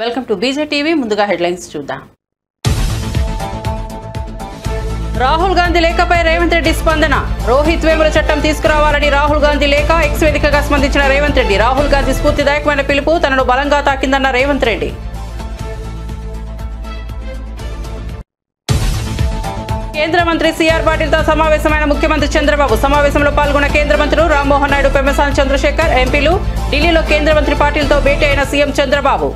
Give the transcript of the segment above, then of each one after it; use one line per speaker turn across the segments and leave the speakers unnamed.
Welcome to B J TV. ముందుగా headlines చూద్దాం. రాహుల్ గాంధీ లేఖపై రేవంత్ రెడ్డి స్పందన. రోహిత్ వేముల చట్టం తీసుకురావాలని రాహుల్ గాంధీ లేఖ. ఎక్స్ వేదికగా స్పందించిన రేవంత్ రెడ్డి. రాహుల్ గాంధీ స్ఫూర్తిదాయకమైన పిలుపు తనను బలంగా తాకిందన్న రేవంత్ రెడ్డి. కేంద్ర మంత్రి సిఆర్ పాటిల్తో సమావేశమైన ముఖ్యమంత్రి చంద్రబాబు. సమావేశంలో పాల్గొన్న కేంద్ర మంత్రులు రామ్మోహన్ నాయుడు, పెమ్మసాని చంద్రశేఖర్, ఎంపీలు. ఢిల్లీలో కేంద్ర మంత్రి పాటిల్తో భేటీ అయిన సీఎం చంద్రబాబు.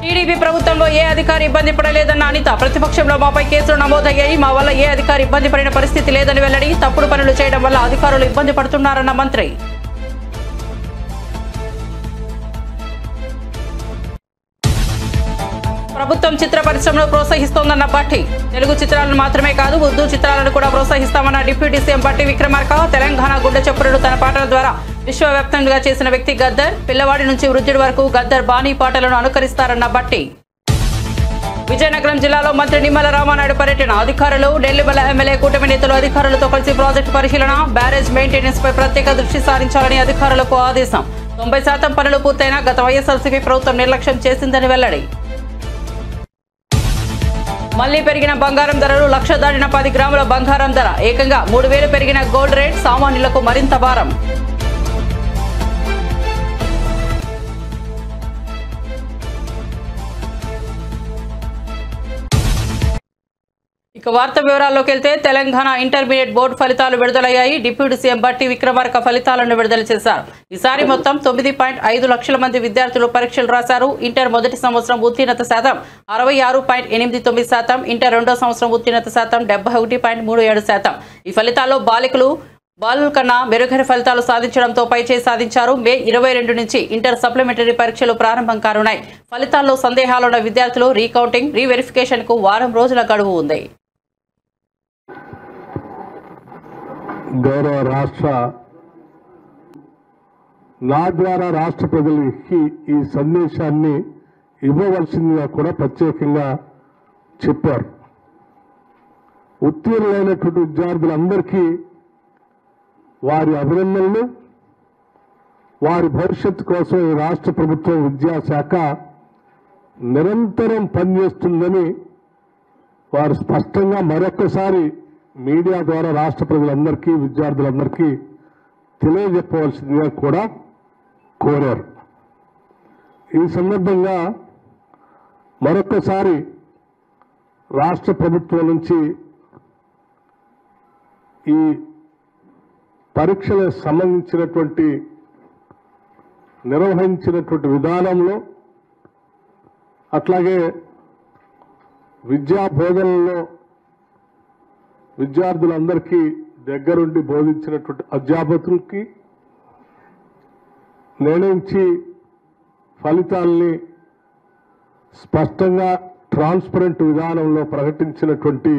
టీడీపీ ప్రభుత్వంలో ఏ అధికారి ఇబ్బంది పడలేదన్న అనిత. ప్రతిపక్షంలో మాపై కేసులు నమోదయ్యాయి, మా వల్ల ఏ అధికారి ఇబ్బంది పడిన పరిస్థితి లేదని వెల్లడి. తప్పుడు పనులు చేయడం వల్ల అధికారులు ఇబ్బంది పడుతున్నారన్న మంత్రి. ప్రభుత్వం చిత్ర పరిశ్రమను ప్రోత్సహిస్తోందన్న భట్టి. తెలుగు చిత్రాలను మాత్రమే కాదు, ఉర్దూ చిత్రాలను కూడా ప్రోత్సహిస్తామన్న డిప్యూటీ సీఎం భట్టి విక్రమార్క. తెలంగాణ గుడ్డ చప్పుడును తన పాటల ద్వారా విశ్వవ్యాప్తంగా చేసిన వ్యక్తి గద్దర్. పిల్లవాడి నుంచి వృద్ధుడి వరకు గద్దర్ బాణీ పాటలను అనుకరిస్తారన్న భట్టి. విజయనగరం జిల్లాలో మంత్రి నిమ్మల రామానాయుడు పర్యటన. అధికారులు, నెల్లిమల ఎమ్మెల్యే కూటమి నేతలు అధికారులతో కలిసి ప్రాజెక్టు పరిశీలన. బ్యారేజ్ మెయింటెనెన్స్ పై ప్రత్యేక దృష్టి సారించాలని అధికారులకు ఆదేశం. 90% పనులు పూర్తయినా గత వైఎస్ఆర్సీపీ ప్రభుత్వం నిర్లక్ష్యం చేసిందని వెల్లడి. మళ్లీ పెరిగిన బంగారం ధరలు. 1,00,000 దాటిన 10 గ్రాముల బంగారం ధర. ఏకంగా 3,000 పెరిగిన గోల్డ్ రేట్. సామాన్యులకు మరింత భారం. ఇక వార్త వివరాల్లోకి వెళ్తే, తెలంగాణ ఇంటర్మీడియట్ బోర్డు ఫలితాలు విడుదలయ్యాయి. డిప్యూటీ సీఎం భట్టి విక్రమార్క ఫలితాలను విడుదల చేశారు. ఈసారి మొత్తం 9.5 లక్షల మంది విద్యార్థులు పరీక్షలు రాశారు. ఇంటర్ మొదటి సంవత్సరం ఉత్తీర్ణత శాతం 66.89%. ఇంటర్ రెండో సంవత్సరం ఉత్తీర్ణత శాతం 71.37%. ఈ ఫలితాల్లో బాలుల కన్నా మెరుగైన ఫలితాలు సాధించడంతో పైచేయి సాధించారు. మే 22 నుంచి ఇంటర్ సప్లిమెంటరీ పరీక్షలు ప్రారంభం కానున్నాయి. ఫలితాల్లో సందేహాలున్న విద్యార్థులు రీకౌంటింగ్, రీవెరిఫికేషన్ కు వారం రోజుల గడువు ఉంది.
గౌరవ రాష్ట్ర నా ద్వారా రాష్ట్ర ప్రజలకి ఈ సందేశాన్ని ఇవ్వవలసిందిగా కూడా ప్రత్యేకంగా చెప్పారు. ఉత్తీర్ణులైనటువంటి విద్యార్థులందరికీ వారి అభినందనలు. వారి భవిష్యత్తు కోసం ఈ రాష్ట్ర ప్రభుత్వం విద్యాశాఖ నిరంతరం పనిచేస్తుందని వారు స్పష్టంగా మరొకసారి మీడియా ద్వారా రాష్ట్ర ప్రజలందరికీ, విద్యార్థులందరికీ తెలియజెప్పవలసిందిగా కూడా కోరారు. ఈ సందర్భంగా మరొకసారి రాష్ట్ర ప్రభుత్వం నుంచి ఈ పరీక్షలకు సంబంధించినటువంటి నిర్వహించినటువంటి విధానంలో, అట్లాగే విద్యా బోధనలో విద్యార్థులందరికీ దగ్గరుండి బోధించినటువంటి అధ్యాపకులకి, నిర్ణయించి ఫలితాల్ని స్పష్టంగా ట్రాన్స్పరెంట్ విధానంలో ప్రకటించినటువంటి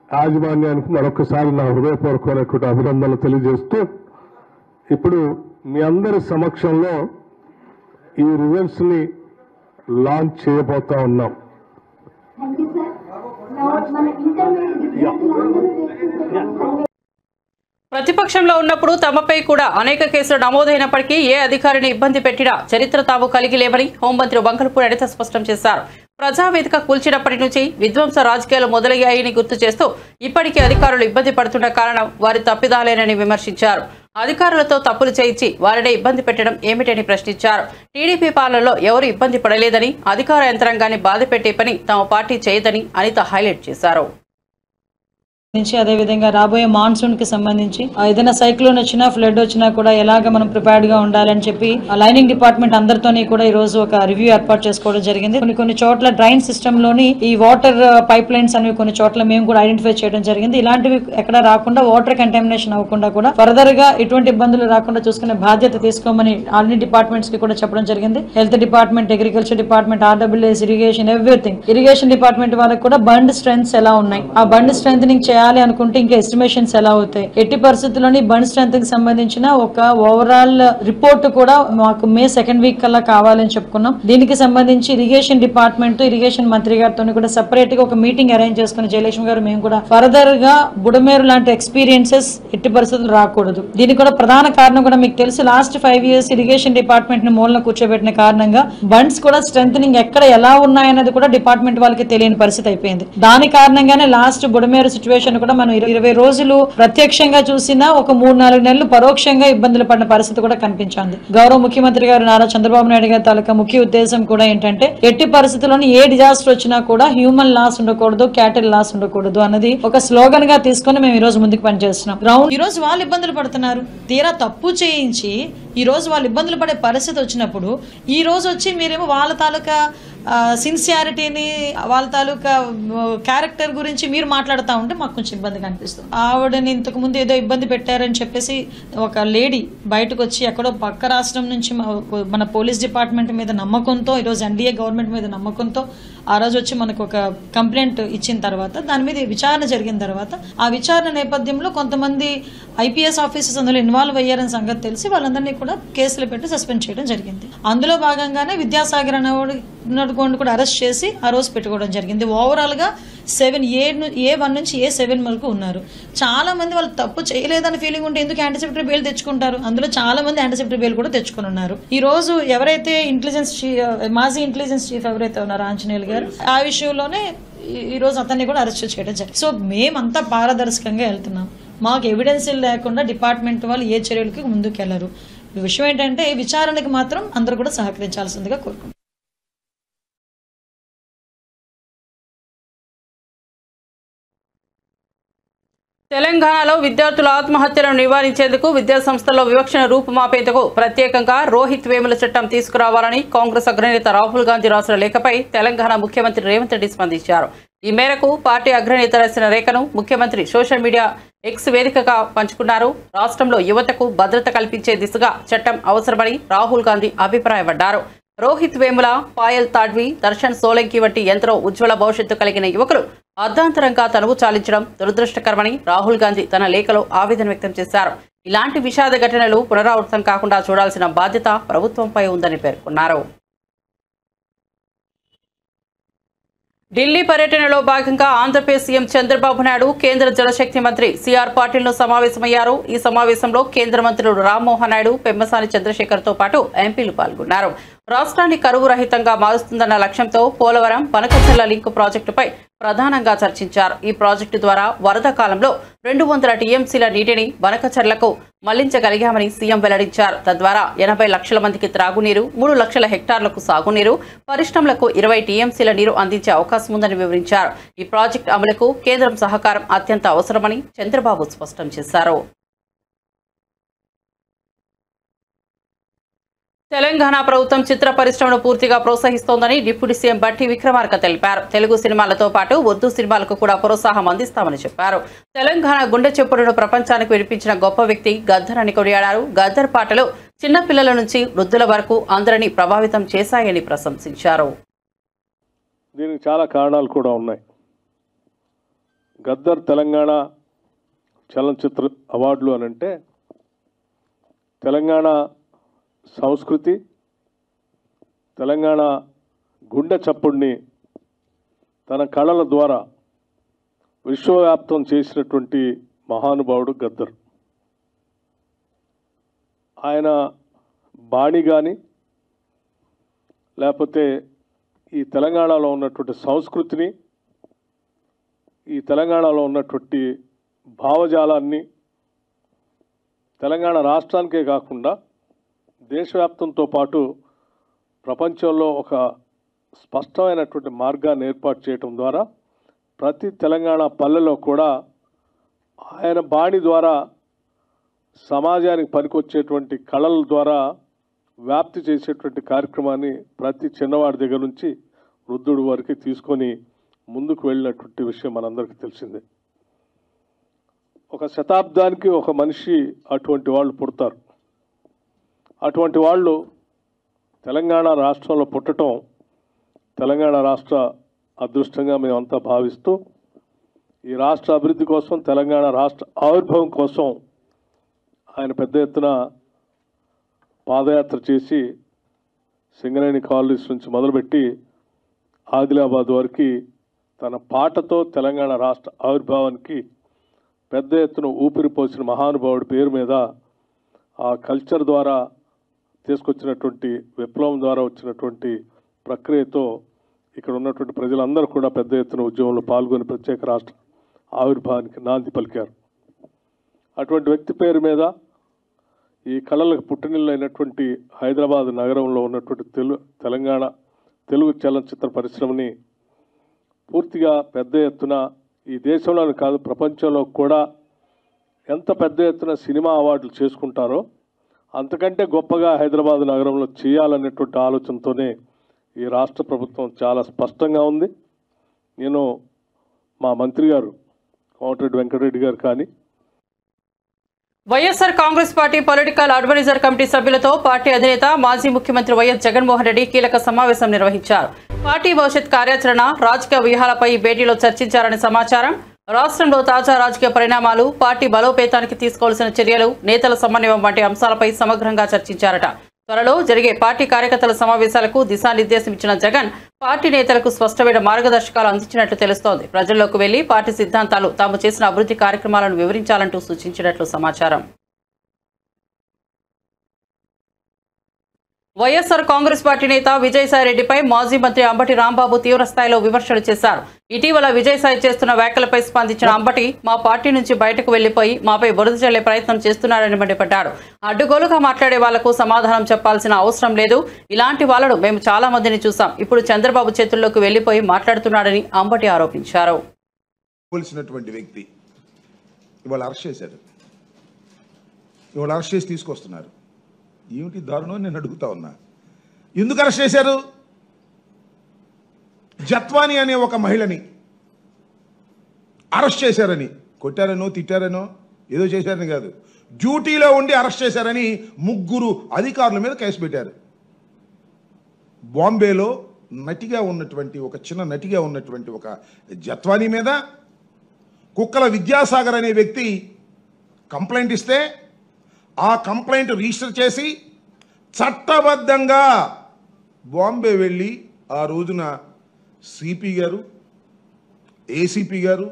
యాజమాన్యానికి మరొకసారి నా హృదయపూర్వకమైనటువంటి అభినందనలు తెలియజేస్తూ, ఇప్పుడు మీ అందరి సమక్షంలో ఈ రిజల్ట్స్ ని లాంచ్ చేయబోతా ఉన్నాం.
ప్రతిపక్షంలో ఉన్నప్పుడు తమపై కూడా అనేక కేసులు నమోదైనప్పటికీ ఏ అధికారిని ఇబ్బంది పెట్టినా చరిత్ర తాము కలిగి లేమని హోంమంత్రి వంగలపూడి అనిత స్పష్టం చేశారు. ప్రజావేదిక కూల్చినప్పటి నుంచి విధ్వంస రాజకీయాలు మొదలయ్యాయని గుర్తు చేస్తూ ఇప్పటికీ అధికారులు ఇబ్బంది పడుతున్న కారణం వారి తప్పిదాలేనని విమర్శించారు. అధికారులతో తప్పులు చేయించి వారినే ఇబ్బంది పెట్టడం ఏమిటని ప్రశ్నించారు. టీడీపీ పాలనలో ఎవరు ఇబ్బంది పడలేదని, అధికార యంత్రాంగాన్ని బాధపెట్టే పని తమ పార్టీ చేయదని అనిత హైలైట్ చేశారు.
అదేవిధంగా రాబోయే మాన్సూన్ కి సంబంధించి ఏదైనా సైక్లోన్ వచ్చినా, ఫ్లడ్ వచ్చినా కూడా ఎలాగ మనం ప్రిపేర్డ్ గా ఉండాలని చెప్పి లైనింగ్ డిపార్ట్మెంట్ అందరితోని కూడా ఈ రోజు ఒక రివ్యూ ఏర్పాటు చేసుకోవడం జరిగింది. కొన్ని చోట్ల డ్రైన్ సిస్టమ్ లోని ఈ వాటర్ పైప్ లైన్స్ అనేవి కొన్ని చోట్ల మేము కూడా ఐడెంటిఫై చేయడం జరిగింది. ఇలాంటివి ఎక్కడ రాకుండా, వాటర్ కంటామినేషన్ అవ్వకుండా కూడా ఫర్దర్ గా ఎటువంటి ఇబ్బందులు రాకుండా చూసుకునే బాధ్యత తీసుకోమని అన్ని డిపార్ట్మెంట్స్ కి కూడా చెప్పడం జరిగింది. Health department, agriculture department, RWS, irrigation, everything. Irrigation department వాళ్ళకి కూడా బండ్ స్ట్రెంగ్స్ ఎలా ఉన్నాయి, ఆ బండ్ స్ట్రెంగ్ చేయాలి అనుకుంటే ఇంకా ఎస్టిమేషన్స్ ఎలా అవుతాయి? ఎట్టి పరిస్థితుల్లోని బండ్ స్ట్రెంత్ కి సంబంధించిన ఒక ఓవరాల్ రిపోర్ట్ కూడా మాకు మే 2nd వీక్ కల్లా కావాలని చెప్పుకున్నాం. దీనికి సంబంధించి ఇరిగేషన్ డిపార్ట్మెంట్, ఇరిగేషన్ మంత్రి గారితో కూడా సెపరేట్ గా ఒక మీటింగ్ అరేంజ్ చేసుకుని జయలక్ష్మి గారు మేము కూడా ఫర్దర్ గా బుడమేరు లాంటి ఎక్స్పీరియన్సెస్ ఎట్టి పరిస్థితులు రాకూడదు. దీనికి కూడా ప్రధాన కారణం కూడా మీకు తెలుసు, లాస్ట్ 5 years ఇరిగేషన్ డిపార్ట్మెంట్ ని మూలన కూర్చోబెట్టిన కారణంగా బండ్స్ కూడా స్ట్రెంథనింగ్ ఎక్కడ ఎలా ఉన్నాయన్నది కూడా డిపార్ట్మెంట్ వాళ్ళకి తెలియని పరిస్థితి అయిపోయింది. దాని కారణంగానే లాస్ట్ బుడమేరు సిచ్యువేషన్ కూడా మనం 20 రోజులు ప్రత్యక్షంగా చూసినా ఒక 3-4 నెలలు పరోక్షంగా ఇబ్బందులు పడిన పరిస్థితి కూడా కనిపించింది. గౌరవ ముఖ్యమంత్రి గారు నారా చంద్రబాబు నాయుడు గారి తాలూకా ముఖ్య ఉద్దేశం కూడా ఏంటంటే ఎట్టి పరిస్థితుల్లోని ఏ డిజాస్టర్ వచ్చినా కూడా హ్యూమన్ లాస్ ఉండకూడదు, క్యాటిల్ లాస్ ఉండకూడదు అన్నది ఒక స్లోగన్ గా తీసుకుని మేము ఈ రోజు ముందుకు పనిచేస్తున్నాం. గ్రౌండ్ ఈ రోజు వాళ్ళు ఇబ్బందులు పడుతున్నారు, తీరా తప్పు చేయించి ఈ రోజు వాళ్ళు ఇబ్బందులు పడే పరిస్థితి వచ్చినప్పుడు ఈ రోజు వచ్చి మీరేమో వాళ్ళ తాలూకా సిన్సియారిటీని, వాళ్ళ తాలూకా క్యారెక్టర్ గురించి మీరు మాట్లాడుతూ ఉంటే మాకు కొంచెం ఇబ్బందిగా అనిపిస్తుంది. ఆవిడని ఇంతకు ముందు ఏదో ఇబ్బంది పెట్టారని చెప్పేసి ఒక లేడీ బయటకు వచ్చి ఎక్కడో పక్క రాష్ట్రం నుంచి మన పోలీస్ డిపార్ట్మెంట్ మీద నమ్మకంతో, ఈరోజు ఎన్డీఏ గవర్నమెంట్ మీద నమ్మకంతో ఆ రోజు వచ్చి మనకు ఒక కంప్లైంట్ ఇచ్చిన తర్వాత దాని మీద విచారణ జరిగిన తర్వాత ఆ విచారణ నేపథ్యంలో కొంతమంది ఐపీఎస్ ఆఫీసర్స్ అందులో ఇన్వాల్వ్ అయ్యారని సంగతి తెలిసి వాళ్ళందరినీ కూడా కేసులు పెట్టి సస్పెండ్ చేయడం జరిగింది. అందులో భాగంగానే విద్యాసాగర్ అనేవాడు కూడా అరెస్ట్ చేసి ఆ రోజు పెట్టుకోవడం జరిగింది. ఓవరాల్ గా 7A1 నుంచి A7 వరకు ఉన్నారు. చాలా మంది వాళ్ళు తప్పు చేయలేదని ఫీలింగ్ ఉంటే ఎందుకు యాంటిసిపేటరీ బెయిల్ తెచ్చుకుంటారు? అందులో చాలా మంది యాంటిసిపేటరీ బెయిల్ కూడా తెచ్చుకుని ఉన్నారు. ఈ రోజు ఎవరైతే మాజీ ఇంటెలిజెన్స్ చీఫ్ ఎవరైతే ఉన్నారో ఆంజనేయులు గారు, ఆ విషయంలోనే ఈ రోజు అతన్ని కూడా అరెస్ట్ చేయడం జరిగింది. సో మేమంతా పారదర్శకంగా వెళ్తున్నాం. మాకు ఎవిడెన్స్ లేకుండా డిపార్ట్మెంట్ వాళ్ళు ఏ చర్యలకి ముందుకు వెళ్లరు. విషయం ఏంటంటే విచారణకి మాత్రం అందరూ కూడా సహకరించాల్సిందిగా కోరుకుంటున్నాం.
తెలంగాణలో విద్యార్థుల ఆత్మహత్యలను నివారించేందుకు విద్యాసంస్థల్లో వివక్షను రూపుమాపేందుకు ప్రత్యేకంగా రోహిత్ వేముల చట్టం తీసుకురావాలని కాంగ్రెస్ అగ్రనేత రాహుల్ గాంధీ రాసిన లేఖపై తెలంగాణ ముఖ్యమంత్రి రేవంత్ రెడ్డి స్పందించారు. ఈ మేరకు పార్టీ అగ్రనేత రాసిన లేఖను ముఖ్యమంత్రి సోషల్ మీడియా ఎక్స్ వేదికగా పంచుకున్నారు. రాష్ట్రంలో యువతకు భద్రత కల్పించే దిశగా చట్టం అవసరమని రాహుల్ గాంధీ అభిప్రాయపడ్డారు. రోహిత్ వేముల, పాయల్ తాడ్వి, దర్శన్ సోలంకి వంటి ఎంతో ఉజ్వల భవిష్యత్తు కలిగిన యువకులు అర్ధాంతరంగా తనువు చాలించడం దురదృష్టకరమని రాహుల్ గాంధీ తన లేఖలో ఆవేదన వ్యక్తం చేశారు. ఇలాంటి విషాద ఘటనలు పునరావృతం కాకుండా చూడాల్సిన బాధ్యత ప్రభుత్వంపై ఉందని పేర్కొన్నారు. ఢిల్లీ పర్యటనలో భాగంగా ఆంధ్రప్రదేశ్ సీఎం చంద్రబాబు నాయుడు కేంద్ర జలశక్తి మంత్రి సిఆర్ పాటిల్ను సమావేశమయ్యారు. ఈ సమావేశంలో కేంద్ర మంత్రులు రామ్మోహన్ నాయుడు, పెమ్మసాని చంద్రశేఖర్తో పాటు ఎంపీలు పాల్గొన్నారు. రాష్ట్రాన్ని కరువు రహితంగా మారుస్తుందన్న లక్ష్యంతో పోలవరం బనకచర్ల లింక్ ప్రాజెక్టుపై ప్రధానంగా చర్చించారు. ఈ ప్రాజెక్టు ద్వారా వరద కాలంలో 200 టీఎంసీల నీటిని బనకచర్లకు మళ్లించగలిగామని సీఎం వెల్లడించారు. తద్వారా 80 లక్షల మందికి త్రాగునీరు, 3 లక్షల హెక్టార్లకు సాగునీరు, పరిశ్రమలకు 20 టీఎంసీల నీరు అందించే అవకాశం ఉందని వివరించారు. ఈ ప్రాజెక్టు అమలుకు కేంద్రం సహకారం అత్యంత అవసరమని చంద్రబాబు స్పష్టం చేశారు. తెలంగాణ ప్రభుత్వం చిత్ర పరిశ్రమను పూర్తిగా ప్రోత్సహిస్తోందని డిప్యూటీ సీఎం బట్టి విక్రమార్క తెలిపారు. తెలుగు సినిమాలతో పాటు ఉర్దూ సినిమాలకు కూడా ప్రోత్సాహం అందిస్తామని చెప్పారు. తెలంగాణ గుండె చెప్పుడును ప్రపంచానికి వినిపించిన గొప్ప వ్యక్తి గద్దర్ అని కొనియాడారు. గద్దర్ పాటలు చిన్నపిల్లల నుంచి వృద్ధుల వరకు అందరినీ ప్రభావితం చేశాయని ప్రశంసించారు.
దీనికి చాలా కారణాలు కూడా ఉన్నాయి. గద్దర్ తెలంగాణ చలనచిత్ర అవార్డులు అనంటే తెలంగాణ సంస్కృతి, తెలంగాణ గుండె చప్పుడిని తన కళల ద్వారా విశ్వవ్యాప్తం చేసినటువంటి మహానుభావుడు గద్దర్. ఆయన బాణి కానీ లేకపోతే ఈ తెలంగాణలో ఉన్నటువంటి సంస్కృతిని, ఈ తెలంగాణలో ఉన్నటువంటి భావజాలాన్ని తెలంగాణ రాష్ట్రానికే కాకుండా దేశవ్యాప్తంతో పాటు ప్రపంచంలో ఒక స్పష్టమైనటువంటి మార్గాన్ని ఏర్పాటు చేయడం ద్వారా ప్రతి తెలంగాణ పల్లెలో కూడా ఆయన బాణి ద్వారా సమాజానికి పనికొచ్చేటువంటి కళల ద్వారా వ్యాప్తి చేసేటువంటి కార్యక్రమాన్ని ప్రతి చిన్నవాడి దగ్గర నుంచి వృద్ధుడి వరకు తీసుకొని ముందుకు వెళ్ళినటువంటి విషయం మనందరికీ తెలిసిందే. ఒక శతాబ్దానికి ఒక మనిషి అటువంటి వాళ్ళు పుడతారు. అటువంటి వాళ్ళు తెలంగాణ రాష్ట్రంలో పుట్టడం తెలంగాణ రాష్ట్ర అదృష్టంగా మేమంతా భావిస్తూ ఈ రాష్ట్ర అభివృద్ధి కోసం, తెలంగాణ రాష్ట్ర ఆవిర్భావం కోసం ఆయన పెద్ద ఎత్తున పాదయాత్ర చేసి సింగరేణి కాలనీస్ నుంచి మొదలుపెట్టి ఆదిలాబాద్ వరకు తన పాటతో తెలంగాణ రాష్ట్ర ఆవిర్భావానికి పెద్ద ఎత్తున ఊపిరిపోసిన మహానుభావుడి పేరు మీద ఆ కల్చర్ ద్వారా తీసుకొచ్చినటువంటి విప్లవం ద్వారా వచ్చినటువంటి ప్రక్రియతో ఇక్కడ ఉన్నటువంటి ప్రజలందరూ కూడా పెద్ద ఎత్తున ఉద్యమంలో పాల్గొని ప్రత్యేక రాష్ట్ర ఆవిర్భావానికి నాంది పలికారు. అటువంటి వ్యక్తి పేరు మీద ఈ కళలకు పుట్టినిల్లు అయినటువంటి హైదరాబాద్ నగరంలో ఉన్నటువంటి తెలంగాణ తెలుగు చలనచిత్ర పరిశ్రమని పూర్తిగా పెద్ద ఎత్తున ఈ దేశంలోనే కాదు ప్రపంచంలో కూడా ఎంత పెద్ద ఎత్తున సినిమా అవార్డులు చేసుకుంటారో అంతకంటే గొప్పగా హైదరాబాద్ నగరంలో చేయాలనేటువంటి ఆలోచనతోనే ఈ రాష్ట్ర ప్రభుత్వం చాలా స్పష్టంగా ఉంది. నేను మా మంత్రి గారు కోమటిరెడ్డి వెంకటరెడ్డి గారు కానీ
YSR Congress party political advisor committee సభ్యులతో పార్టీ అధినేత మాజీ ముఖ్యమంత్రి వైఎస్ జగన్మోహన్ రెడ్డి కీలక సమావేశం నిర్వహించారు. పార్టీ భవిష్యత్ కార్యాచరణ, రాజకీయ వ్యూహాలపై భేటీలో చర్చించారని సమాచారం. రాష్ట్రంలో తాజా రాజకీయ పరిణామాలు, పార్టీ బలోపేతానికి తీసుకోవాల్సిన చర్యలు, నేతల సమన్వయం వంటి అంశాలపై సమగ్రంగా చర్చించారట. త్వరలో జరిగే పార్టీ కార్యకర్తల సమావేశాలకు దిశానిర్దేశం ఇచ్చిన జగన్ పార్టీ నేతలకు స్పష్టమైన మార్గదర్శకాలు అందించినట్లు తెలుస్తోంది. ప్రజల్లోకి వెళ్లి పార్టీ సిద్ధాంతాలు, తాము చేసిన అభివృద్ధి కార్యక్రమాలను వివరించాలంటూ సూచించినట్లు సమాచారం. వైఎస్ఆర్ కాంగ్రెస్ పార్టీ నేత విజయసాయిరెడ్డిపై మాజీ మంత్రి అంబటి రాంబాబు తీవ్రస్థాయిలో విమర్శలు చేశారు. ఇటీవల విజయసాయి చేస్తున్న వ్యాఖ్యలపై స్పందించిన అంబటి, మా పార్టీ నుంచి బయటకు వెళ్లిపోయి మాపై బురద చల్లే ప్రయత్నం చేస్తున్నారని మండిపడ్డారు. అడ్డుగోలుగా మాట్లాడే వాళ్లకు సమాధానం చెప్పాల్సిన అవసరం లేదు. ఇలాంటి వాళ్లను మేము చాలా మందిని చూసాం. ఇప్పుడు చంద్రబాబు చేతుల్లోకి వెళ్లిపోయి మాట్లాడుతున్నాడని అంబటి ఆరోపించారు.
తీసుకొస్తున్నారు ఏమిటి దారుణం నేను అడుగుతా ఉన్నా. ఎందుకు అరెస్ట్ చేశారు? జత్వాని అనే ఒక మహిళని అరెస్ట్ చేశారని, కొట్టారనో తిట్టారనో ఏదో చేశారని కాదు, డ్యూటీలో ఉండి అరెస్ట్ చేశారని 3 అధికారుల మీద కేసు పెట్టారు. బాంబేలో నటిగా ఉన్నటువంటి ఒక చిన్న నటిగా ఉన్నటువంటి ఒక జత్వాని మీద కుక్కల విద్యాసాగర్ అనే వ్యక్తి కంప్లైంట్ ఇస్తే ఆ కంప్లైంట్ రిజిస్టర్ చేసి చట్టబద్ధంగా బాంబే వెళ్ళి ఆ రోజున సిపి గారు, ఏసీపీ గారు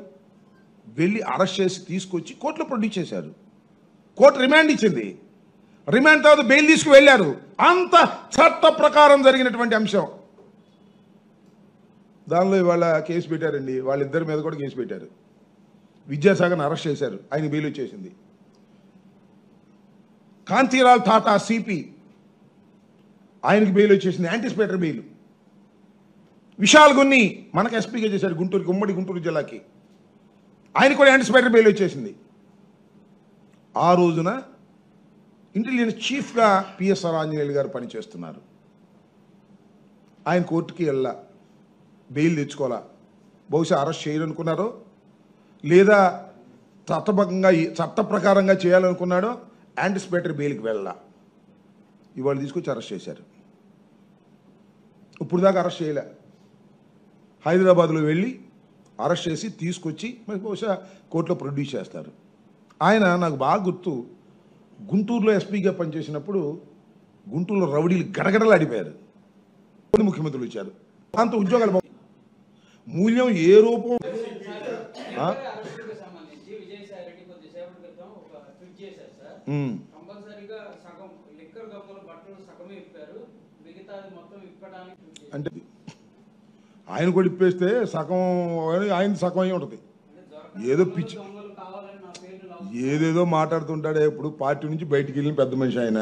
వెళ్ళి అరెస్ట్ చేసి తీసుకొచ్చి కోర్టులో ప్రొడ్యూస్ చేశారు. కోర్టు రిమాండ్ ఇచ్చింది. రిమాండ్ తర్వాత బెయిల్ తీసుకు వెళ్ళారు. అంత చట్ట ప్రకారం జరిగినటువంటి అంశం. దానిలో ఇవాళ కేసు పెట్టారండి. వాళ్ళిద్దరి మీద కూడా కేసు పెట్టారు. విద్యాసాగర్ని అరెస్ట్ చేశారు, ఆయన బెయిల్ వచ్చేసింది. కాంతిలాల్ టాటా సిపి, ఆయనకి బెయిల్ వచ్చేసింది, యాంటిసిపేటరీ బెయిల్. విశాల్ గున్ని మనకు ఎస్పీగా చేశాడు గుంటూరుకి, ఉమ్మడి గుంటూరు జిల్లాకి, ఆయన కూడా యాంటిసిపేటరీ బెయిల్ వచ్చేసింది. ఆ రోజున ఇంటెలిజెన్స్ చీఫ్గా పిఎస్ఆర్ ఆంజనేయులు గారు పనిచేస్తున్నారు. ఆయన కోర్టుకి వెళ్ళా, బెయిల్ తెచ్చుకోవాలా. బహుశా అరెస్ట్ చేయాలనుకున్నారో లేదా చట్ట ప్రకారంగా చేయాలనుకున్నాడో యాంటిసిపేటరీ బెయిల్కి వెళ్ళా. ఇవాళ తీసుకొచ్చి అరెస్ట్ చేశారు. ఇప్పుడు దాకా అరెస్ట్ చేయలే. హైదరాబాద్లో వెళ్ళి అరెస్ట్ చేసి తీసుకొచ్చి మరి బహుశా కోర్టులో ప్రొడ్యూస్ చేస్తారు. ఆయన నాకు బాగా గుర్తు, గుంటూరులో ఎస్పీగా పనిచేసినప్పుడు గుంటూరులో రౌడీలు గడగడలు ఆడిపోయారు. ముఖ్యమంత్రులు ఇచ్చారు. అంత ఉద్యోగాలు మూల్యం ఏ రూపం అంటే ఆయన కూడా ఇప్పేస్తే సగం ఆయన సగం అయి ఉంటుంది. ఏదో పిచ్చి ఏదేదో మాట్లాడుతుంటాడే. ఇప్పుడు పార్టీ నుంచి బయటికి వెళ్ళిన పెద్ద మనిషి ఆయన.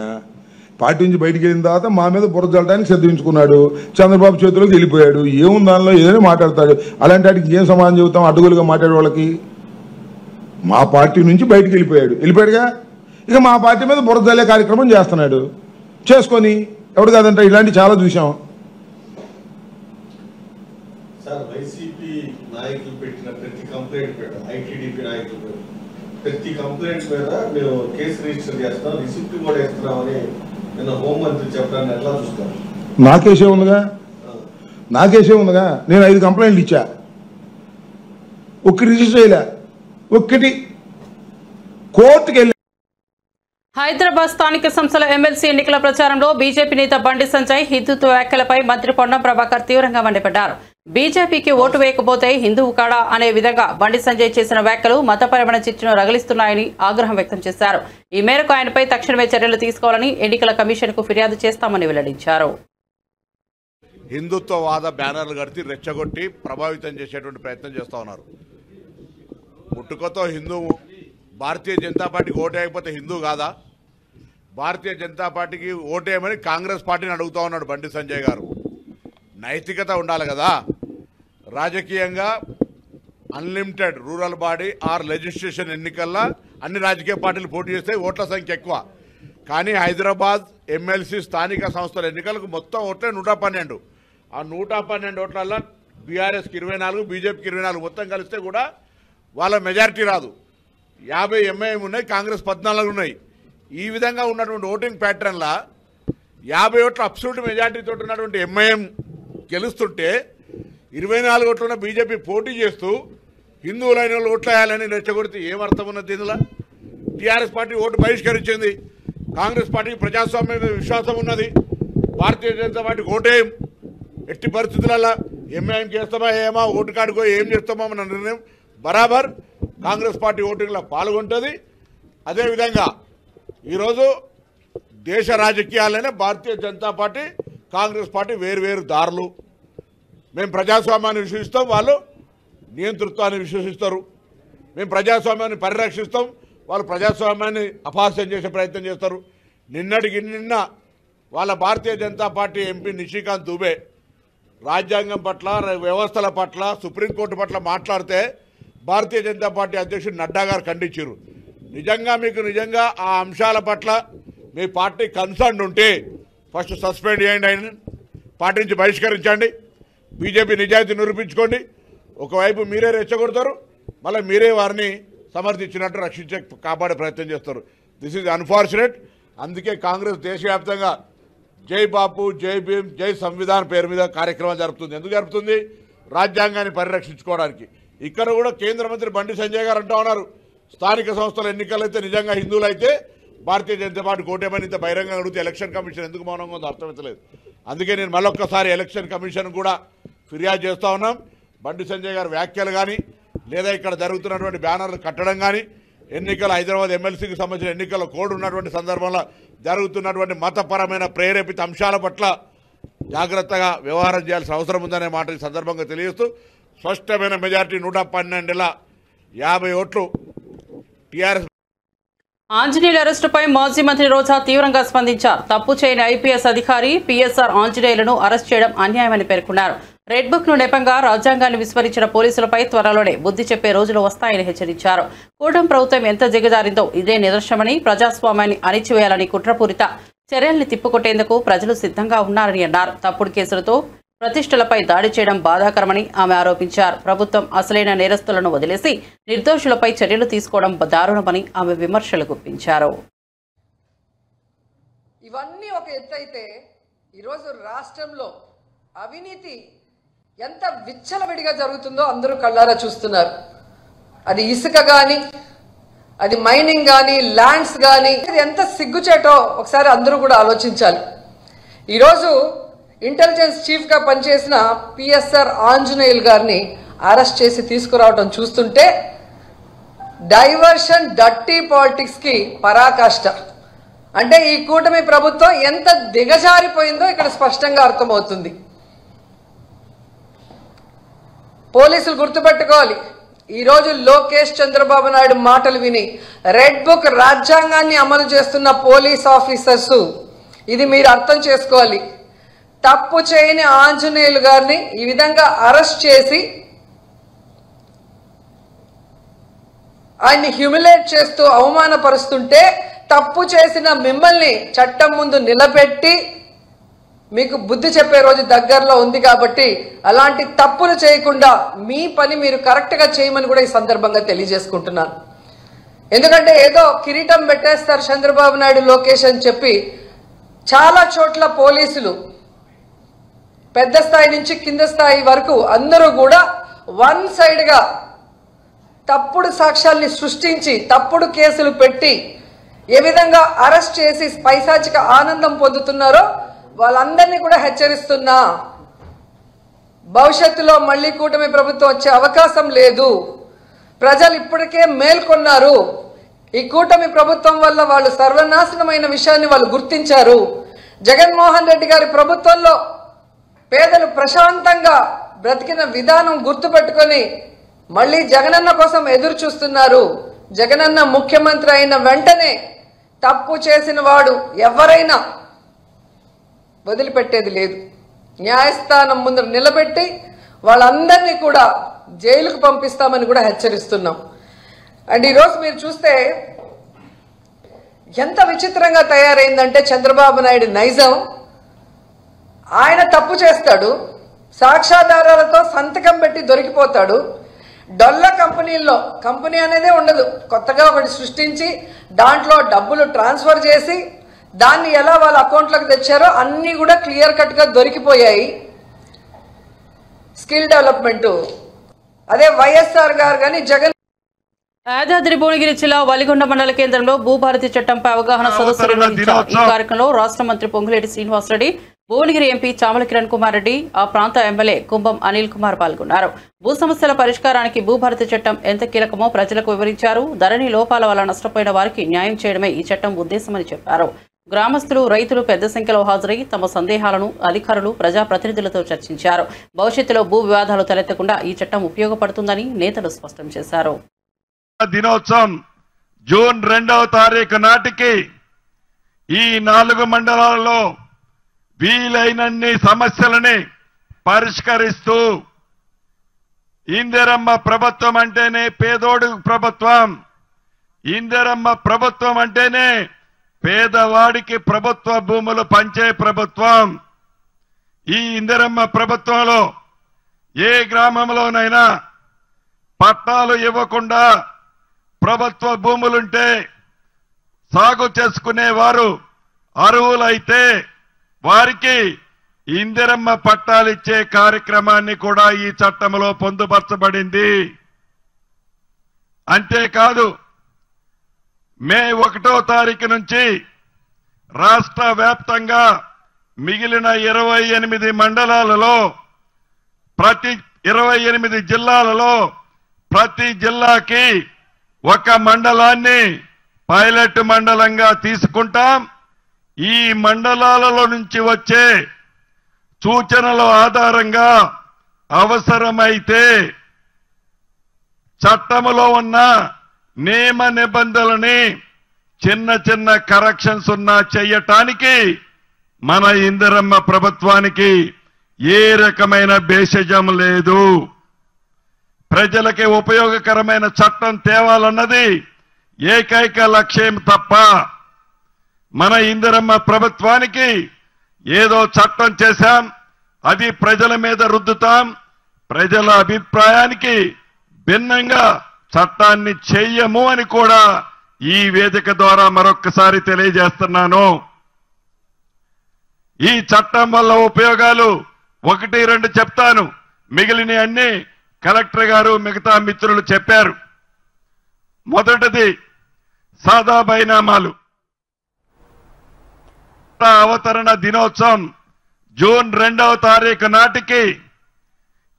పార్టీ నుంచి బయటికి వెళ్ళిన తర్వాత మా మీద బుర్ర జల్లడానికి సిద్ధించుకున్నాడు. చంద్రబాబు చేతిలోకి వెళ్ళిపోయాడు. ఏముంది దానిలో, ఏదైనా మాట్లాడతాడు. అలాంటి వాటికి ఏం సమాధానం చెబుతాం? అడ్డుగోలుగా మాట్లాడే వాళ్ళకి. మా పార్టీ నుంచి బయటికి వెళ్ళిపోయాడుగా. ఇక మా పార్టీ మీద బుర్ర జల్లే కార్యక్రమం చేస్తున్నాడు. చేసుకొని ఎవడు కాదంట. ఇలాంటి చాలా చూసాం.
వైసీపీ నాయకులు పెట్టిన ప్రతి కంప్లైంట్ మీద, ఐటీడీపీ నాయకులు ప్రతి కంప్లైంట్ మీద మేము కేసు రిజిస్టర్ చేస్తాం, రిసిప్ట్ కూడా ఇస్తున్నామని నిన్న హోంమంత్రి చెప్పడాన్ని ఎట్లా చూస్తాం?
నాకేసే ఉందిగా. నేను 5 కంప్లైంట్లు ఇచ్చా. ఒక్కటి రిజిస్టర్ చేయలే, ఒక్కటి కోర్టుకు వెళ్ళి.
హైదరాబాద్ స్థానిక సంస్థల ఎమ్మెల్సీ ఎన్నికల ప్రచారంలో బీజేపీ నేత బండి సంజయ్ హిందుత్వ వ్యాఖ్యలపై మంత్రి పొన్నం ప్రభాకర్ తీవ్రంగా మండిపడ్డారు. బీజేపీకి ఓటు వేయకపోతే హిందువు కాడా అనే విధంగా బండి సంజయ్ చేసిన వ్యాఖ్యలు మతపరమైన చిచ్చును రగిలిస్తున్నాయని ఆగ్రహం వ్యక్తం చేశారు. ఈ మేరకు ఆయనపై తక్షణమే చర్యలు తీసుకోవాలని ఎన్నికల కమిషన్కు ఫిర్యాదు చేస్తామని వెల్లడించారు.
హిందుత్వవాద బ్యానర్లు కడితే రెచ్చగొట్టి ప్రభావితం చేసేటువంటి ప్రయత్నం చేస్తూ ఉన్నారు. పుట్టుకతో హిందువు, భారతీయ జనతా పార్టీకి ఓటేయకపోతే హిందూ కాదా? భారతీయ జనతా పార్టీకి ఓటేయమని కాంగ్రెస్ పార్టీని అడుగుతూ ఉన్నాడు బండి సంజయ్ గారు. నైతికత ఉండాలి కదా. రాజకీయంగా unlimited rural body or legislation ఎన్నికల్లో అన్ని రాజకీయ పార్టీలు పోటీ చేస్తే ఓట్ల సంఖ్య ఎక్కువ. కానీ హైదరాబాద్ ఎమ్మెల్సీ స్థానిక సంస్థల ఎన్నికలకు మొత్తం ఓట్లే 112. ఆ 112 ఓట్లలో బీఆర్ఎస్కి 24, బీజేపీకి 24 మొత్తం కలిస్తే కూడా వాళ్ళ మెజారిటీ రాదు. 50 ఎంఐఎం ఉన్నాయి, కాంగ్రెస్ 14 ఉన్నాయి. ఈ విధంగా ఉన్నటువంటి ఓటింగ్ ప్యాటర్న్లా 50 ఓట్ల అబ్సల్యూట్ మెజారిటీతో ఉన్నటువంటి ఎంఐఎం గెలుస్తుంటే 24 ఓట్లున్న బీజేపీ పోటీ చేస్తూ హిందువులైన వాళ్ళు ఓట్లు వేయాలని రెచ్చగొడితే ఏమర్థం ఉన్నది? దీనిలో టీఆర్ఎస్ పార్టీ ఓటు బహిష్కరించింది. కాంగ్రెస్ పార్టీకి ప్రజాస్వామ్యం మీద విశ్వాసం ఉన్నది. భారతీయ జనతా పార్టీకి ఓటేయం. ఎట్టి పరిస్థితులలో ఎంఐఎంకి వేస్తామా ఏమా ఓటు కాడుకో ఏం చేస్తామో అన్న నిర్ణయం బరాబర్ కాంగ్రెస్ పార్టీ ఓటింగ్లో పాల్గొంటుంది. అదేవిధంగా ఈరోజు దేశ రాజకీయాలనే భారతీయ జనతా పార్టీ, కాంగ్రెస్ పార్టీ వేరు దారులు. మేము ప్రజాస్వామ్యాన్ని విశ్వసిస్తాం, వాళ్ళు నియంతృత్వాన్ని విశ్వసిస్తారు. మేము ప్రజాస్వామ్యాన్ని పరిరక్షిస్తాం, వాళ్ళు ప్రజాస్వామ్యాన్ని అపహాస్యం చేసే ప్రయత్నం చేస్తారు. నిన్న వాళ్ళ భారతీయ జనతా పార్టీ ఎంపీ నిషికాంత్ దుబే రాజ్యాంగం పట్ల, వ్యవస్థల పట్ల, సుప్రీంకోర్టు పట్ల మాట్లాడితే భారతీయ జనతా పార్టీ అధ్యక్షుడు నడ్డా గారు ఖండించారు. మీకు నిజంగా ఆ అంశాల పట్ల మీ పార్టీ కన్సర్న్ ఉంటే ఫస్ట్ సస్పెండ్ చేయండి, ఆయన పార్టీ నుంచి బహిష్కరించండి. బీజేపీ నిజాయితీ నిరూపించుకోండి. ఒకవైపు మీరే రెచ్చగొడతారు, మళ్ళీ మీరే వారిని సమర్థించినట్టు కాపాడే ప్రయత్నం చేస్తారు. This is unfortunate. అందుకే కాంగ్రెస్ దేశవ్యాప్తంగా జై బాపు, జై భీమ్, జై సంవిధాన్ పేరు మీద కార్యక్రమాలు జరుపుతుంది. ఎందుకు జరుపుతుంది? రాజ్యాంగాన్ని పరిరక్షించుకోవడానికి. ఇక్కడ కూడా కేంద్ర మంత్రి బండి సంజయ్ గారు అంటూ ఉన్నారు, స్థానిక సంస్థల ఎన్నికలైతే నిజంగా హిందువులైతే భారతీయ జనతా పార్టీ కోటేమని ఇంత బహిరంగంగా అడిగితే ఎలక్షన్ కమిషన్ ఎందుకు మౌనంగా ఉందో అర్థమవుతలేదు. అందుకే నేను మళ్ళొక్కసారి ఎలక్షన్ కమిషన్ కూడా ఫిర్యాదు చేస్తూ ఉన్నాం. బండి సంజయ్ గారి వ్యాఖ్యలు కానీ, లేదా ఇక్కడ జరుగుతున్నటువంటి బ్యానర్లు కట్టడం కానీ, ఎన్నికల హైదరాబాద్ ఎమ్మెల్సీకి సంబంధించిన ఎన్నికల కోడ్ ఉన్నటువంటి సందర్భంలో జరుగుతున్నటువంటి మతపరమైన ప్రేరేపిత అంశాల పట్ల జాగ్రత్తగా వ్యవహారం చేయాల్సిన అవసరం ఉందనే మాట ఈ సందర్భంగా తెలియజేస్తూ, స్పష్టమైన మెజార్టీ 112 ఓట్లు టీఆర్ఎస్.
ఆంజనేయుల అరెస్టుపై మాజీ మంత్రి రోజా తీవ్రంగా స్పందించారు. తప్పు చేయని ఐపీఎస్ అధికారి పీఎస్ఆర్ ఆంజనేయులను అరెస్ట్ చేయడం అన్యాయమని పేర్కొన్నారు. రెడ్ బుక్ ను నెపంగా రాజ్యాంగాన్ని విస్మరించిన పోలీసులపై త్వరలోనే బుద్ధి చెప్పే రోజులు వస్తాయని హెచ్చరించారు. కూటమి ప్రభుత్వం ఎంత దిగజారిందో ఇదే నిదర్శనమని, ప్రజాస్వామ్యాన్ని అణిచివేయాలని కుట్రపూరిత చర్యల్ని తిప్పుకొట్టేందుకు ప్రజలు సిద్ధంగా ఉన్నారని అన్నారు. తప్పుడు కేసులతో ప్రతిష్టలపై దాడి చేయడం బాధాకరమని ఆమె ఆరోపించారు. ప్రభుత్వం అసలైన నేరస్తులను వదిలేసి నిర్దోషులపై చర్యలు తీసుకోవడం దారుణమని ఆమె విమర్శలు గుప్పించారు.
ఇవన్నీ ఒక ఎత్తైతే ఈరోజు రాష్ట్రంలో అవినీతి ఎంత విచ్చలవిడిగా జరుగుతుందో అందరూ కళ్ళారా చూస్తున్నారు. అది ఇసుక కానీ, అది మైనింగ్ కానీ, ల్యాండ్స్ కానీ, ఇది ఎంత సిగ్గుచేటో ఒకసారి అందరూ కూడా ఆలోచించాలి. ఈరోజు ఇంటెలిజెన్స్ చీఫ్గా పనిచేసిన పిఎస్ఆర్ ఆంజనేయులు గారిని అరెస్ట్ చేసి తీసుకురావడం చూస్తుంటే డైవర్షన్, డర్టీ పాలిటిక్స్కి పరాకాష్ట. అంటే ఈ కూటమి ప్రభుత్వం ఎంత దిగజారిపోయిందో ఇక్కడ స్పష్టంగా అర్థమవుతుంది. పోలీసులు గుర్తుపెట్టుకోవాలి, ఈరోజు లోకేష్ చంద్రబాబు నాయుడు మాటలు విని రెడ్ బుక్ రాజ్యాంగాన్ని అమలు చేస్తున్న పోలీస్ ఆఫీసర్స్ ఇది మీరు అర్థం చేసుకోవాలి. తప్పు చేయని ఆంజనేయులు గారిని ఈ విధంగా అరెస్ట్ చేసి ఆయన్ని హ్యూమిలేట్ చేస్తూ అవమానపరుస్తుంటే, తప్పు చేసిన మిమ్మల్ని చట్టం ముందు నిలబెట్టి మీకు బుద్ధి చెప్పే రోజు దగ్గరలో ఉంది. కాబట్టి అలాంటి తప్పులు చేయకుండా మీ పని మీరు కరెక్ట్గా చేయమని కూడా ఈ సందర్భంగా తెలియజేసుకుంటున్నాను. ఎందుకంటే ఏదో కిరీటం పెట్టేస్తారు చంద్రబాబు నాయుడు, లోకేష్ అని చెప్పి చాలా చోట్ల పోలీసులు పెద్ద స్థాయి నుంచి కింద స్థాయి వరకు అందరూ కూడా వన్ సైడ్గా తప్పుడు సాక్ష్యాల్ని సృష్టించి తప్పుడు కేసులు పెట్టి ఏ విధంగా అరెస్ట్ చేసి పైశాచిక ఆనందం పొందుతున్నారో వాళ్ళందరినీ కూడా హెచ్చరిస్తున్నా. భవిష్యత్తులో మళ్ళీ కూటమి ప్రభుత్వం వచ్చే అవకాశం లేదు. ప్రజలు ఇప్పటికే మేల్కొన్నారు. ఈ కూటమి ప్రభుత్వం వల్ల వాళ్ళు సర్వనాశనమైన విషయాన్ని వాళ్ళు గుర్తించారు. జగన్మోహన్ రెడ్డి గారి ప్రభుత్వంలో పేదలు ప్రశాంతంగా బ్రతికిన విధానం గుర్తుపెట్టుకొని మళ్ళీ జగనన్న కోసం ఎదురు చూస్తున్నారు. జగనన్న ముఖ్యమంత్రి అయిన వెంటనే తప్పు చేసిన వాడు ఎవరైనా వదిలిపెట్టేది లేదు. న్యాయస్థానం ముందు నిలబెట్టి వాళ్ళందరినీ కూడా జైలుకు పంపిస్తామని కూడా హెచ్చరిస్తున్నాం. అండ్ ఈరోజు మీరు చూస్తే ఎంత విచిత్రంగా తయారైందంటే చంద్రబాబు నాయుడు నైజం. ఆయన తప్పు చేస్తాడు, సాక్ష్యాధారాలతో సంతకం పెట్టి దొరికిపోతాడు. డొల్ల కంపెనీల్లో కంపెనీ అనేదే ఉండదు, కొత్తగా ఒకటి సృష్టించి దాంట్లో డబ్బులు ట్రాన్స్ఫర్ చేసి దాన్ని ఎలా వాళ్ళ అకౌంట్లోకి తెచ్చారో అన్నీ కూడా క్లియర్ కట్గా దొరికిపోయాయి. స్కిల్ డెవలప్మెంట్ అదే వైఎస్ఆర్ గారు కానీ జగన్.
యాదాద్రి భువనగిరి జిల్లా వలిగొండ మండల కేంద్రంలో భూభారతి చట్టంపై అవగాహన సదస్సు నిర్వహించారు. ఈ కార్యక్రమంలో రాష్ట్ర మంత్రి పొంగులేటి శ్రీనివాసరెడ్డి, భువనగిరి ఎంపీ చామల కిరణ్ కుమార్ రెడ్డి, ఆ ప్రాంత ఎమ్మెల్యే కుంభం అనిల్ కుమార్ పాల్గొన్నారు. భూ సమస్యల పరిష్కారానికి భూభారతి చట్టం ఎంత కీలకమో ప్రజలకు వివరించారు. ధరణి లోపాల వల్ల నష్టపోయిన వారికి న్యాయం చేయడమే ఈ చట్టం ఉద్దేశమని చెప్పారు. గ్రామస్తులు, రైతులు పెద్ద సంఖ్యలో హాజరై తమ సందేహాలను అధికారులు, ప్రజాప్రతినిధులతో చర్చించారు. భవిష్యత్తులో భూ వివాదాలు తలెత్తకుండా ఈ చట్టం ఉపయోగపడుతుందని నేతలు స్పష్టం చేశారు.
దినోత్సవం జూన్ 2వ తారీఖు నాటికి ఈ 4 మండలాలలో వీలైనన్ని సమస్యలని పరిష్కరిస్తూ ఇందిరమ్మ ప్రభుత్వం అంటేనే పేదోడు ప్రభుత్వం, ఇందిరమ్మ ప్రభుత్వం అంటేనే పేదవాడికి ప్రభుత్వ భూములు పంచే ప్రభుత్వం. ఈ ఇందిరమ్మ ప్రభుత్వంలో ఏ గ్రామంలోనైనా పట్టాలు ఇవ్వకుండా ప్రభుత్వ భూములుంటే సాగు చేసుకునేవారు అర్హులైతే వారికి ఇందిరమ్మ పట్టాలిచ్చే కార్యక్రమాన్ని కూడా ఈ చట్టంలో పొందుపరచబడింది. అంతేకాదు మే 1వ తారీఖు నుంచి రాష్ట్ర వ్యాప్తంగా మిగిలిన 28 మండలాలలో ప్రతి 28 జిల్లాలలో ప్రతి జిల్లాకి ఒక మండలాన్ని పైలట్ మండలంగా తీసుకుంటాం. ఈ మండలాలలో నుంచి వచ్చే సూచనల ఆధారంగా అవసరమైతే చట్టములో ఉన్న నియమ నిబంధనలని చిన్న చిన్న కరెక్షన్స్ ఉన్నా చేయటానికి మన ఇందిరమ్మ ప్రభుత్వానికి ఏ రకమైన భేషజం లేదు. ప్రజలకి ఉపయోగకరమైన చట్టం తేవాలన్నది ఏకైక లక్ష్యం తప్ప మన ఇందిరమ్మ ప్రభుత్వానికి ఏదో చట్టం చేశాం అది ప్రజల మీద రుద్దుతాం, ప్రజల అభిప్రాయానికి భిన్నంగా చట్టాన్ని చెయ్యము అని కూడా ఈ వేదిక ద్వారా మరొక్కసారి తెలియజేస్తున్నాను. ఈ చట్టం వల్ల ఉపయోగాలు 1-2 చెప్తాను, మిగిలిన అన్ని కలెక్టర్ గారు మిగతా మిత్రులు చెప్పారు. మొదటిది సాదా బైనామాలు. అవతరణ దినోత్సవం జూన్ 2వ తారీఖు నాటికి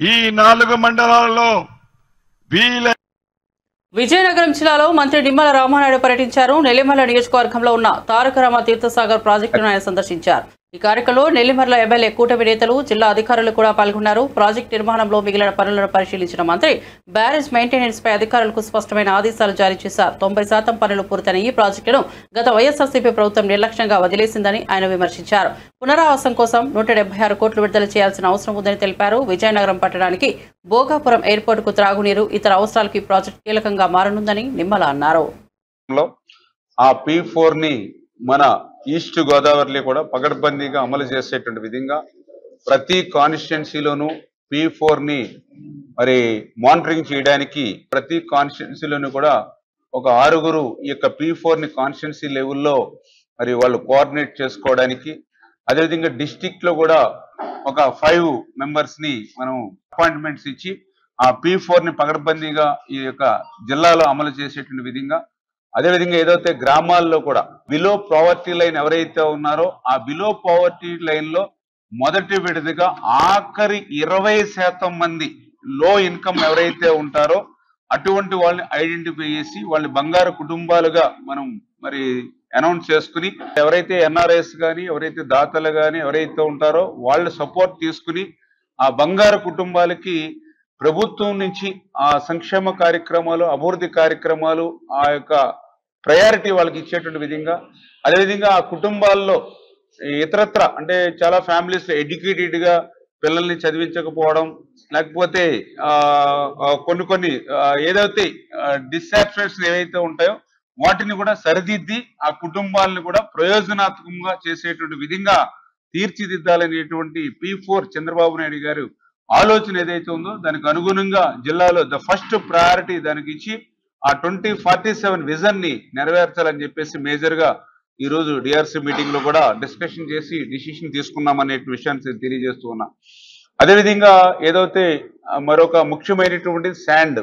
ఈ 4 మండలాలలో
విజయనగరం జిల్లాలో మంత్రి నిమ్మల రామానాయుడు పర్యటించారు. నెల్లిమర్ల నియోజకవర్గంలో ఉన్న తారకరామ తీర్థసాగర్ ప్రాజెక్టును ఆయన సందర్శించారు. ఈ కార్యక్రమంలో నెల్లిమర్ల ఎమ్మెల్యే కూటమి నేతలు, జిల్లా అధికారులు కూడా పాల్గొన్నారు. ప్రాజెక్టు నిర్మాణంలో మిగిలిన పనులను పరిశీలించిన మంత్రి బ్యారేజ్ మెయింటెనెన్స్ పై అధికారులకు స్పష్టమైన ఆదేశాలు జారీ చేశారు. 90% పనులు పూర్తయిన ఈ ప్రాజెక్టును గత వైఎస్ఆర్సీపీ ప్రభుత్వం నిర్లక్ష్యంగా వదిలేసిందని ఆయన విమర్శించారు. పునరావాసం కోసం 176 కోట్లు విడుదల చేయాల్సిన అవసరం ఉందని తెలిపారు. విజయనగరం పట్టణానికి భోగాపురం ఎయిర్పోర్టుకు త్రాగునీరు, ఇతర అవసరాలకి ప్రాజెక్టు కీలకంగా మారనుందని నిమ్మల అన్నారు.
ఆ P4 మన ఈస్ట్ గోదావరిలో కూడా పగడ్బందీగా అమలు చేసేటువంటి విధంగా ప్రతి కాన్స్టిట్యున్సీలోనూ P4 మరి మానిటరింగ్ చేయడానికి ప్రతి కాన్స్టిట్యున్సీలోనూ కూడా ఒక 6 ఈ యొక్క P4 కాన్స్టిట్యున్సీ లెవెల్లో మరి వాళ్ళు కోఆర్డినేట్ చేసుకోవడానికి, అదేవిధంగా డిస్ట్రిక్ట్ లో కూడా ఒక 5 మెంబర్స్ మనం అపాయింట్మెంట్స్ ఇచ్చి ఆ P4ని పగడబందీగా ఈ యొక్క జిల్లాలో అమలు చేసేటువంటి విధంగా, అదేవిధంగా ఏదైతే గ్రామాల్లో కూడా బిలో పావర్టీ లైన్ ఎవరైతే ఉన్నారో ఆ బిలో పావర్టీ లైన్ లో మొదటి విడతగా ఆఖరి 20% మంది లో ఇన్కమ్ ఎవరైతే ఉంటారో అటువంటి వాళ్ళని ఐడెంటిఫై చేసి వాళ్ళని బంగారు కుటుంబాలుగా మనం మరి అనౌన్స్ చేసుకుని, ఎవరైతే ఎన్ఆర్ఐస్ కానీ ఎవరైతే దాతలు కానీ ఎవరైతే ఉంటారో వాళ్ళ సపోర్ట్ తీసుకుని ఆ బంగారు కుటుంబాలకి ప్రభుత్వం నుంచి ఆ సంక్షేమ కార్యక్రమాలు, అభివృద్ధి కార్యక్రమాలు, ఆ యొక్క ప్రయారిటీ వాళ్ళకి ఇచ్చేటువంటి విధంగా, అదేవిధంగా ఆ కుటుంబాల్లో ఇతరత్ర అంటే చాలా ఫ్యామిలీస్ ఎడ్యుకేటెడ్ గా పిల్లల్ని చదివించకపోవడం, లేకపోతే కొన్ని ఏదైతే డిస్సాటిస్ఫాక్షన్ ఏవైతే ఉంటాయో వాటిని కూడా సరిదిద్ది ఆ కుటుంబాలను కూడా ప్రయోజనాత్మకంగా చేసేటువంటి విధంగా తీర్చిదిద్దాలనేటువంటి P4 చంద్రబాబు నాయుడు గారు ఆలోచన ఏదైతే ఉందో దానికి అనుగుణంగా జిల్లాలో ద ఫస్ట్ ప్రయారిటీ దానికి ఇచ్చి ఆ 2047 విజన్ ని నెరవేర్చాలని చెప్పేసి మేజర్ గా ఈ రోజు డిఆర్సీ మీటింగ్ లో కూడా డిస్కషన్ చేసి డిసిషన్ తీసుకున్నామనే విషయాన్ని తెలియజేస్తూ ఉన్నా. అదేవిధంగా ఏదైతే మరొక ముఖ్యమైనటువంటి శాండ్,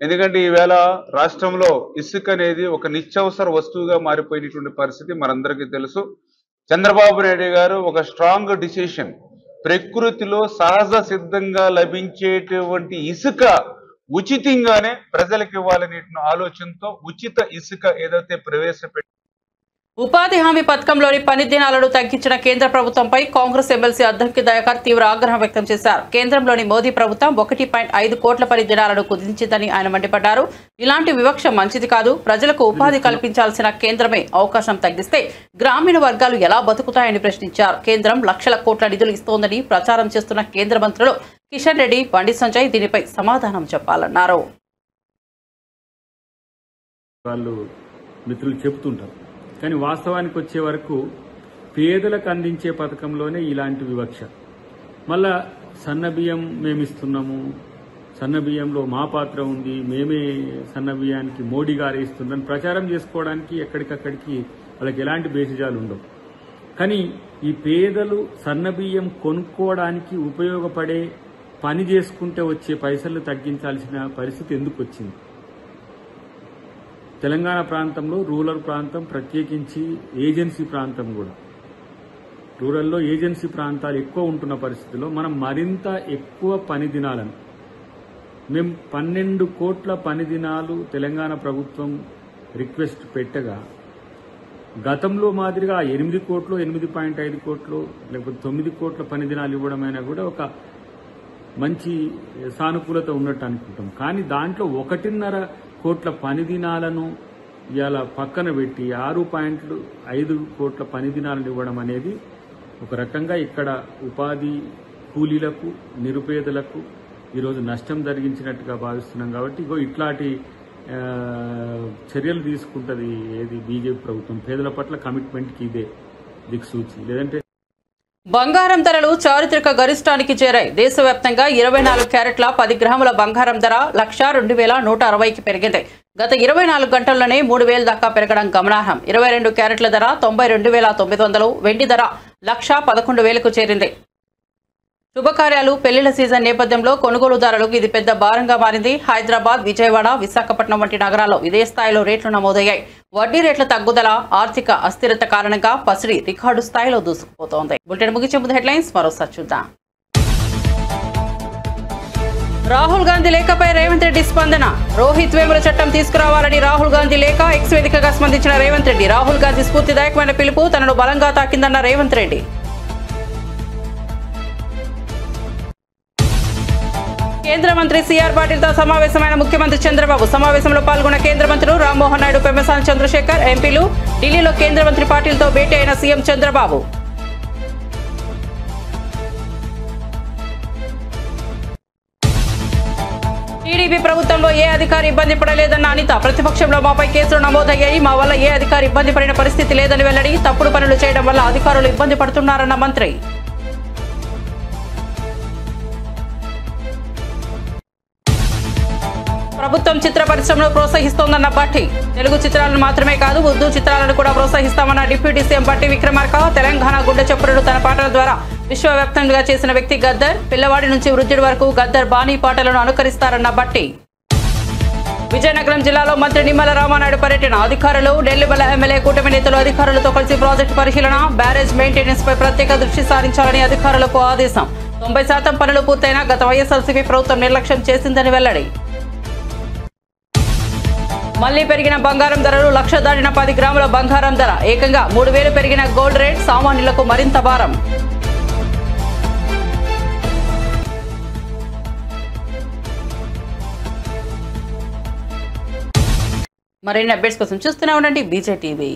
ఎందుకంటే ఈవేళ రాష్ట్రంలో ఇసుక అనేది ఒక నిత్యావసర వస్తువుగా మారిపోయినటువంటి పరిస్థితి మనందరికీ తెలుసు. చంద్రబాబు నాయుడు గారు ఒక స్ట్రాంగ్ డిసిషన్, ప్రకృతిలో సహజ సిద్ధంగా లభించేటువంటి ఇసుక ఉచితంగానే ప్రజలకు ఇవ్వాలనే ఆలోచనతో ఉచిత ఇసుక ఏదైతే ప్రవేశపెట్టి
ఉపాధి హామీ పథకంలోని పని దినాలను తగ్గించిన కేంద్ర ప్రభుత్వంపై కాంగ్రెస్ ఎమ్మెల్సీ అద్దంకి దయాకర్ తీవ్ర ఆగ్రహం వ్యక్తం చేశారు. కేంద్రంలోని మోదీ ప్రభుత్వం 1.5 కోట్ల పని దినాలను కుదించిందని ఆయన మండిపడ్డారు. ఇలాంటి వివక్ష మంచిది కాదు. ప్రజలకు ఉపాధి కల్పించాల్సిన కేంద్రమే అవకాశం తగ్గిస్తే గ్రామీణ వర్గాలు ఎలా బతుకుతాయని ప్రశ్నించారు. కేంద్రం లక్షల కోట్ల నిధులు ఇస్తోందని ప్రచారం చేస్తున్న కేంద్ర మంత్రులు కిషన్ రెడ్డి, బండి సంజయ్ దీనిపై సమాధానం చెప్పాలన్నారు.
కానీ వాస్తవానికి వచ్చే వరకు పేదలకు అందించే పథకంలోనే ఇలాంటి వివక్ష. మళ్ళా సన్నబియ్యం మేమిస్తున్నాము, సన్నబియ్యంలో మా పాత్ర ఉంది, మేమే సన్నబియ్యానికి మోడీ గారు ఇస్తుందని ప్రచారం చేసుకోవడానికి ఎక్కడికక్కడికి వాళ్ళకి ఎలాంటి బేసిజాలు ఉండవు. కానీ ఈ పేదలు సన్నబియ్యం కొనుక్కోవడానికి ఉపయోగపడే పని చేసుకుంటే వచ్చే పైసలు తగ్గించాల్సిన పరిస్థితి ఎందుకు వచ్చింది? తెలంగాణ ప్రాంతంలో రూరల్ ప్రాంతం, ప్రత్యేకించి ఏజెన్సీ ప్రాంతం కూడా, రూరల్లో ఏజెన్సీ ప్రాంతాలు ఎక్కువ ఉంటున్న పరిస్థితిలో మనం మరింత ఎక్కువ పని దినాలను, మేము 12 కోట్ల పని దినాలు తెలంగాణ ప్రభుత్వం రిక్వెస్ట్ పెట్టగా గతంలో మాదిరిగా 8 కోట్లు, 8.5 కోట్లు లేకపోతే 9 కోట్ల పని దినాలు ఇవ్వడమైనా కూడా ఒక మంచి సానుకూలత ఉన్నట్టు అనుకుంటాం. కానీ దాంట్లో 1.5 కోట్ల పని దినాలను ఇలా పక్కన పెట్టి 6.5 కోట్ల పని దినాలను ఇవ్వడం అనేది ఒక రకంగా ఇక్కడ ఉపాధి కూలీలకు, నిరుపేదలకు ఈరోజు నష్టం జరిగించినట్టుగా భావిస్తున్నాం. కాబట్టి ఇట్లాంటి చర్యలు తీసుకుంటుంది ఏది బీజేపీ ప్రభుత్వం. పేదల పట్ల కమిట్మెంట్కి ఇదే దిక్సూచి. లేదంటే
బంగారం ధరలు చారిత్రక గరిష్టానికి చేరాయి. దేశవ్యాప్తంగా 24 క్యారెట్ల 10 గ్రాముల బంగారం ధర 1,02,160కి పెరిగింది. గత 24 గంటల్లోనే 3,000 దాకా పెరగడం గమనార్హం. 22 క్యారెట్ల ధర 92,900, వెండి ధర 1,11,000కు చేరింది. శుభకార్యాలు, పెళ్లిళ్ల సీజన్ నేపథ్యంలో కొనుగోలుదారులకు ఇది పెద్ద భారంగా మారింది. హైదరాబాద్, విజయవాడ, విశాఖపట్నం వంటి నగరాల్లో ఇదే స్థాయిలో రేట్లు నమోదయ్యాయి. వడ్డీ రేట్ల తగ్గుదల, ఆర్థిక అస్థిరత కారణంగా పసిడి రికార్డు స్థాయిలో దూసుకుపోతోంది. బులెటిన్ ముగించే ముందు హెడ్లైన్స్ మరోసారి చూద్దాం. రాహుల్ గాంధీ లేఖపై రేవంత్ రెడ్డి స్పందన. రోహిత్ వేముల చట్టం తీసుకురావాలని రాహుల్ గాంధీ లేఖ, ఎక్స్ వేదికగా స్పందించిన రేవంత్ రెడ్డి. రాహుల్ గాంధీ స్ఫూర్తిదాయకమైన పిలుపు తనను బలంగా తాకిందన్న రేవంత్ రెడ్డి. కేంద్ర మంత్రి సిఆర్ పాటిల్తో సమావేశమైన ముఖ్యమంత్రి చంద్రబాబు. సమావేశంలో పాల్గొన్న కేంద్ర మంత్రులు రామ్మోహన్ నాయుడు, పెమ్మసాని చంద్రశేఖర్, ఎంపీలు, ఢిల్లీలో కేంద్ర మంత్రి పాటిల్తో భేటీ అయిన సీఎం చంద్రబాబు. టీడీపీ ప్రభుత్వంలో ఏ అధికారి ఇబ్బంది పడలేదన్న అనిత. ప్రతిపక్షంలో మాపై కేసులు నమోదయ్యాయి, మా వల్ల ఏ అధికారి ఇబ్బంది పడిన పరిస్థితి లేదని వెల్లడి. తప్పుడు పనులు చేయడం వల్ల అధికారులు ఇబ్బంది పడుతున్నారన్న మంత్రి. ప్రభుత్వం చిత్ర పరిశ్రమను ప్రోత్సహిస్తోందన్న భట్టి. తెలుగు చిత్రాలను మాత్రమే కాదు ఉర్దూ చిత్రాలను కూడా ప్రోత్సహిస్తామన్న డిప్యూటీ సీఎం భట్టి విక్రమార్క. తెలంగాణ గుండె చప్పుడుడు తన పాటల ద్వారా విశ్వవ్యాప్తంగా చేసిన వ్యక్తి గద్దర్. పిల్లవాడి నుంచి వృద్ధుడి వరకు గద్దర్ బాణీ పాటలను అనుకరిస్తారన్న భట్టి. విజయనగరం జిల్లాలో మంత్రి నిమ్మల రామానాయుడు పర్యటన. అధికారులు, నెల్లిమల ఎమ్మెల్యే కూటమి నేతలు అధికారులతో కలిసి ప్రాజెక్టు పరిశీలన. బ్యారేజ్ మెయింటెనెన్స్ పై ప్రత్యేక దృష్టి సారించాలని అధికారులకు ఆదేశం. 90% పనులు పూర్తయినా గత వైఎస్ఆర్సీపీ ప్రభుత్వం నిర్లక్ష్యం చేసిందని వెల్లడి. మళ్లీ పెరిగిన బంగారం ధరలు. 1,00,000 దాటిన 10 గ్రాముల బంగారం ధర. ఏకంగా 3,000 పెరిగిన గోల్డ్ రేట్. సామాన్యులకు మరింత భారం. మరిన్ని అప్డేట్స్ కోసం చూస్తూనే ఉండండి బీజే టీవీ.